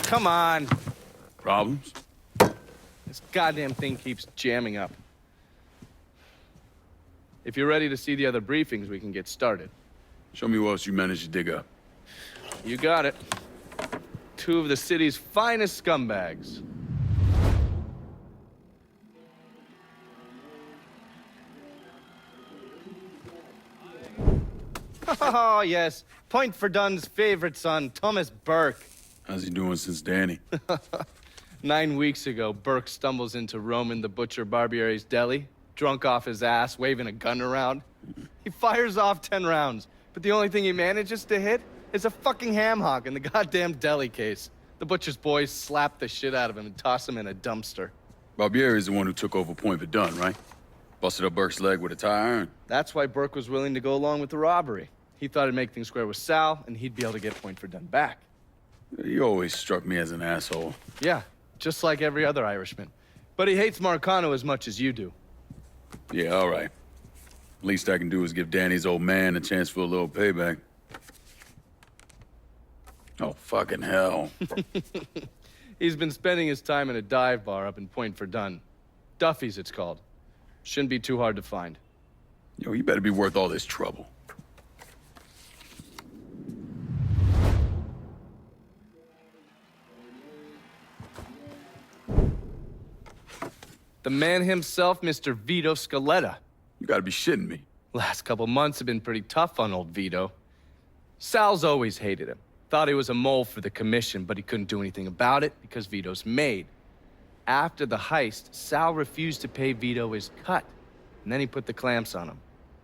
come on. Problems? This goddamn thing keeps jamming up. If you're ready to see the other briefings, we can get started. Show me what else you managed to dig up. You got it. Two of the city's finest scumbags. Oh, yes. Point for Dunn's favorite son, Thomas Burke. How's he doing since Danny? 9 weeks ago, Burke stumbles into Roman the Butcher Barbiere's deli, drunk off his ass, waving a gun around. He fires off 10 rounds, but the only thing he manages to hit is a fucking ham hock in the goddamn deli case. The butcher's boys slap the shit out of him and toss him in a dumpster. Barbieri is the one who took over Point Verdun, right? Busted up Burke's leg with a tire iron. That's why Burke was willing to go along with the robbery. He thought it'd make things square with Sal, and he'd be able to get Point Verdun back. He always struck me as an asshole. Yeah, just like every other Irishman. But he hates Marcano as much as you do. Yeah, all right. Least I can do is give Danny's old man a chance for a little payback. Oh, fucking hell. He's been spending his time in a dive bar up in Point Verdun. Duffy's, it's called. Shouldn't be too hard to find. Yo, you better be worth all this trouble. The man himself, Mr. Vito Scaletta. You gotta be shitting me. Last couple months have been pretty tough on old Vito. Sal's always hated him. Thought he was a mole for the commission, but he couldn't do anything about it because Vito's made. After the heist, Sal refused to pay Vito his cut, and then he put the clamps on him.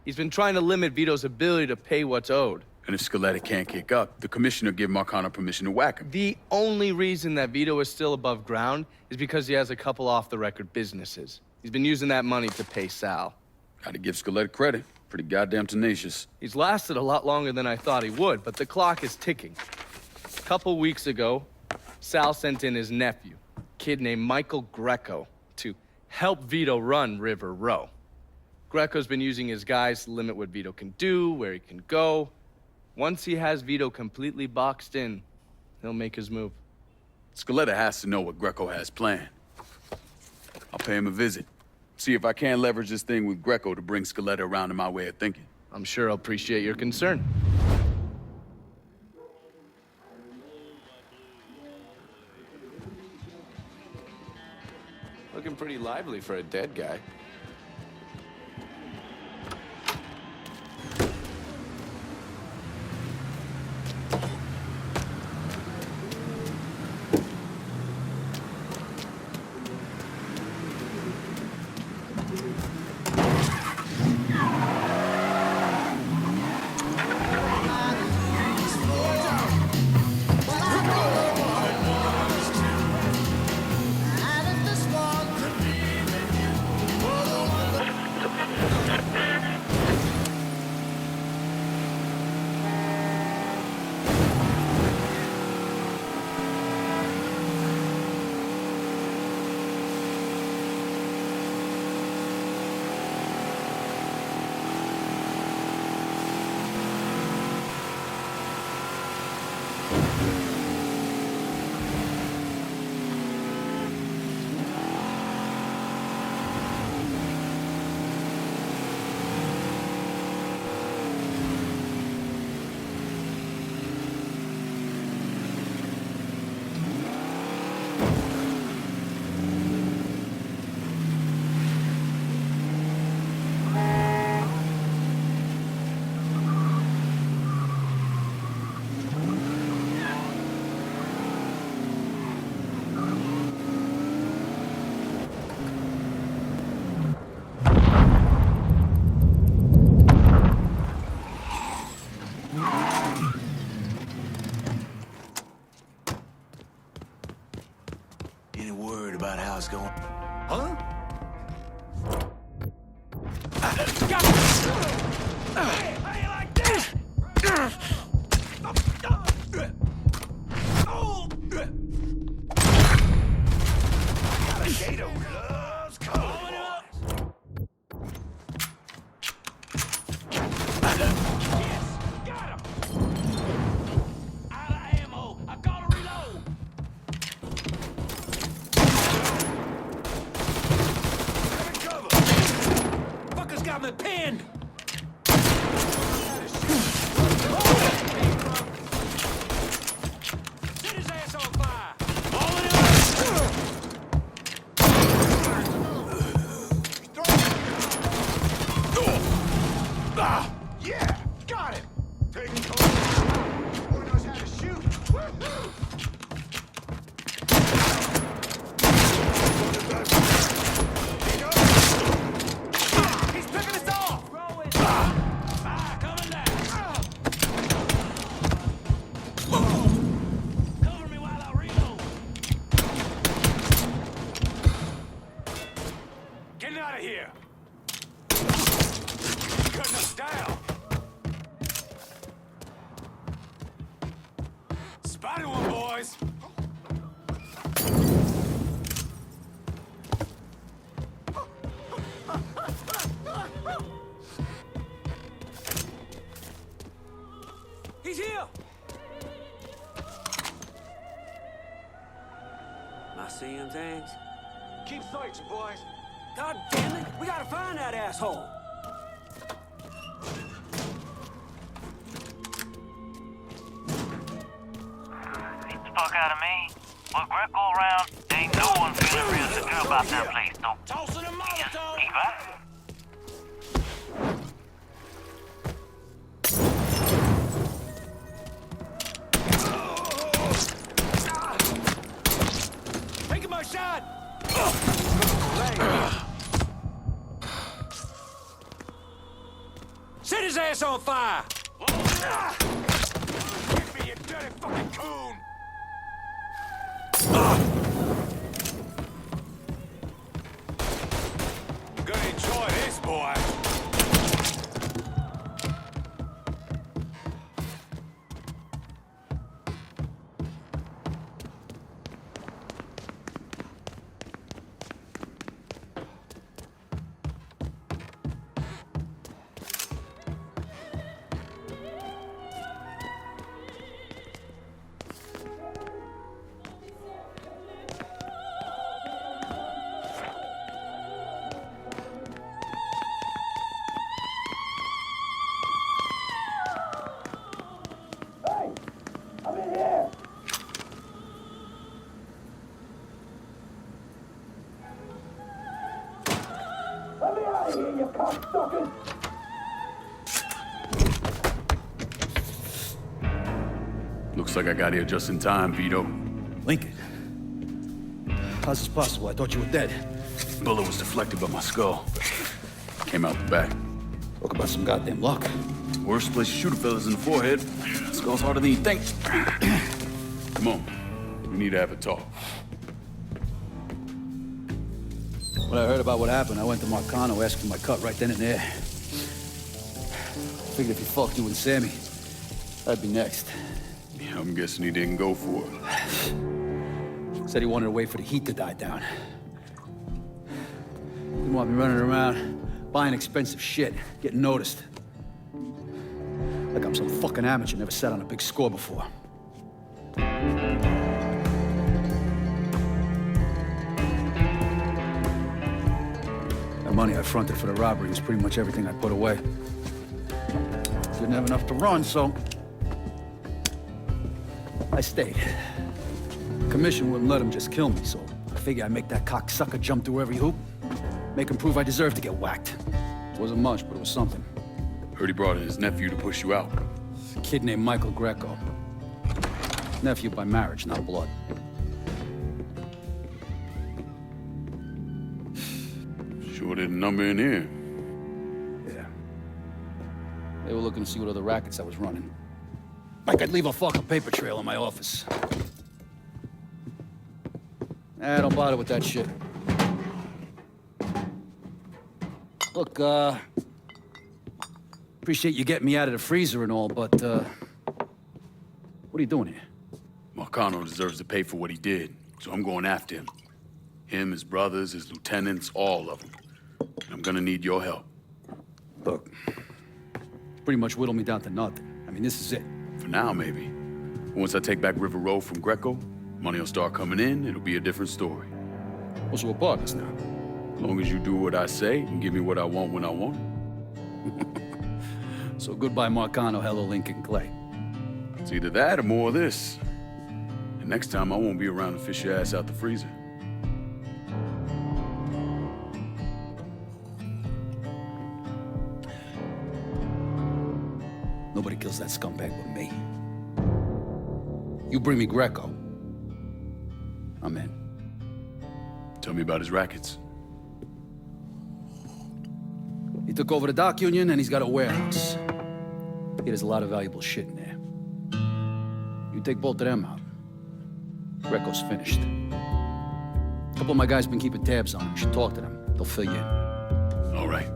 He's been trying to limit Vito's ability to pay what's owed. And if Scaletta can't kick up, the commissioner give Marcano permission to whack him. The only reason that Vito is still above ground is because he has a couple off-the-record businesses. He's been using that money to pay Sal. Gotta give Scaletta credit. Pretty goddamn tenacious. He's lasted a lot longer than I thought he would, but the clock is ticking. A couple weeks ago, Sal sent in his nephew, a kid named Michael Greco, to help Vito run River Row. Greco's been using his guys to limit what Vito can do, where he can go. Once he has Vito completely boxed in, he'll make his move. Scaletta has to know what Greco has planned. I'll pay him a visit. See if I can't leverage this thing with Greco to bring Scaletta around to my way of thinking. I'm sure he'll appreciate your concern. Looking pretty lively for a dead guy. Any word about how it's going? Huh? How you like that? Gator loves cowboys. Yes, got him. Out of ammo. I gotta reload. got me pinned! Set his ass on fire! All in Yeah, got him. Taking cover. Boy knows how to shoot. Woo-hoo. He's picking us off! Fire coming down! Cover me while I reload! Get out of here! Cutting us down! Spotted one, boys! He's here! I see him, things. Keep searching, boys. God damn it! We gotta find that asshole! Get the fuck out of me. With Greco around, ain't no one feeling real secure about that place, though. Tossing a Molotov! Keep out. Taking my shot! Set his ass on fire! Hit me, you dirty fucking coon! Gonna enjoy this, boy! Looks like I got here just in time, Vito. Lincoln. How's this possible? I thought you were dead. Bullet was deflected by my skull. Came out the back. Talk about some goddamn luck. Worst place to shoot a fella's in the forehead. Skull's harder than you think. Come on. We need to have a talk. When I heard about what happened, I went to Marcano, asked for my cut right then and there. Figured if he fucked you and Sammy, I'd be next. Yeah, I'm guessing he didn't go for it. Said he wanted to wait for the heat to die down. Didn't want me running around, buying expensive shit, getting noticed. Like I'm some fucking amateur, never sat on a big score before. The money I fronted for the robbery was pretty much everything I put away. Didn't have enough to run, so I stayed. Commission wouldn't let him just kill me, so I figured I'd make that cocksucker jump through every hoop. Make him prove I deserve to get whacked. Wasn't much, but it was something. Heard he brought in his nephew to push you out. A kid named Michael Greco. Nephew by marriage, not blood. Sure didn't number in here. Yeah. They were looking to see what other rackets I was running. Like I'd leave a fucking paper trail in my office. Don't bother with that shit. Look, appreciate you getting me out of the freezer and all, but, what are you doing here? Marcano deserves to pay for what he did, so I'm going after him. Him, his brothers, his lieutenants, all of them. I'm gonna need your help. Look, pretty much whittled me down to nothing. I mean, this is it. For now, maybe. Once I take back River Road from Greco, money will start coming in, it'll be a different story. Also, we're partners now. As long as you do what I say and give me what I want when I want it, So goodbye Marcano, hello Lincoln Clay. It's either that or more of this. And next time I won't be around to fish your ass out the freezer. Nobody kills that scumbag but me. You bring me Greco, I'm in. Tell me about his rackets. He took over the dock union and he's got a warehouse. He has a lot of valuable shit in there. You take both of them out, Greco's finished. A couple of my guys been keeping tabs on him. You should talk to them. They'll fill you in. All right.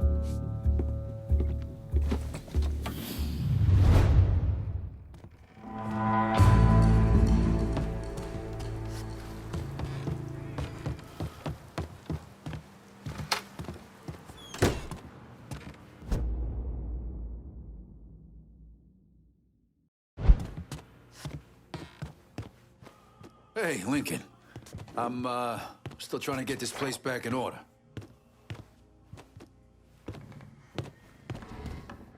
Hey, Lincoln. I'm, still trying to get this place back in order.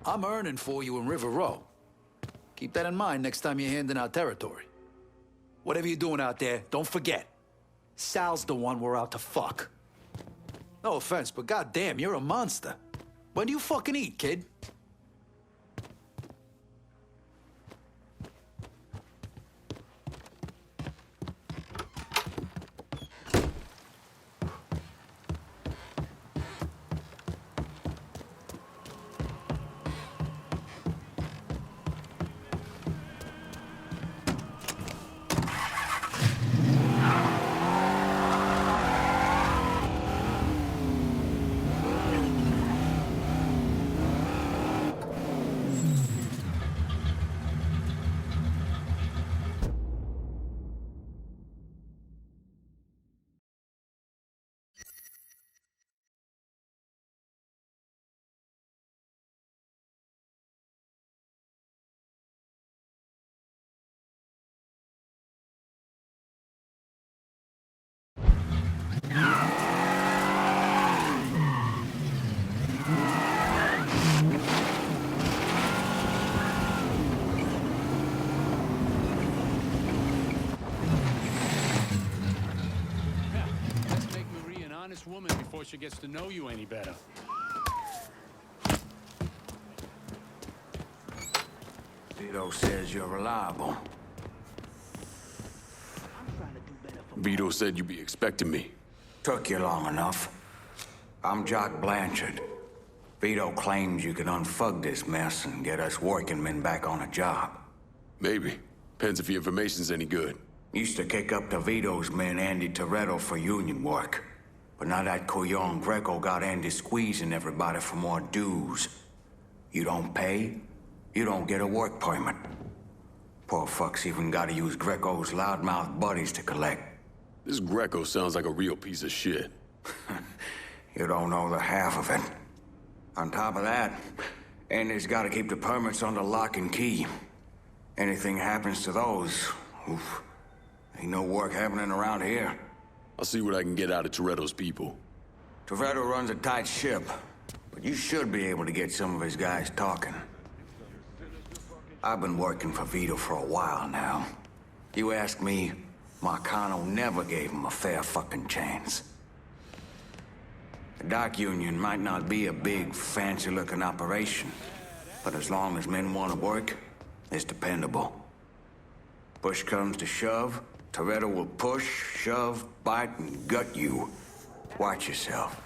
I'm earning for you in River Row. Keep that in mind next time you're handing out territory. Whatever you're doing out there, don't forget. Sal's the one we're out to fuck. No offense, but goddamn, you're a monster. When do you fucking eat, kid? Let's make Marie an honest woman before she gets to know you any better. Vito says you're reliable. Vito said you'd be expecting me. Took you long enough. I'm Jock Blanchard. Vito claims you can unfug this mess and get us working men back on a job. Maybe. Depends if your information's any good. Used to kick up to Vito's men Andy Toretto for union work. But now that Couillon Greco got Andy squeezing everybody for more dues. You don't pay, you don't get a work permit. Poor fuck's even gotta use Greco's loudmouth buddies to collect. This Greco sounds like a real piece of shit. You don't know the half of it. On top of that, Andy's gotta keep the permits under lock and key. Anything happens to those, oof, ain't no work happening around here. I'll see what I can get out of Toretto's people. Toretto runs a tight ship, but you should be able to get some of his guys talking. I've been working for Vito for a while now. You ask me, Marcano never gave him a fair fucking chance. The dock union might not be a big, fancy-looking operation, but as long as men want to work, it's dependable. Push comes to shove, Toretto will push, shove, bite, and gut you. Watch yourself.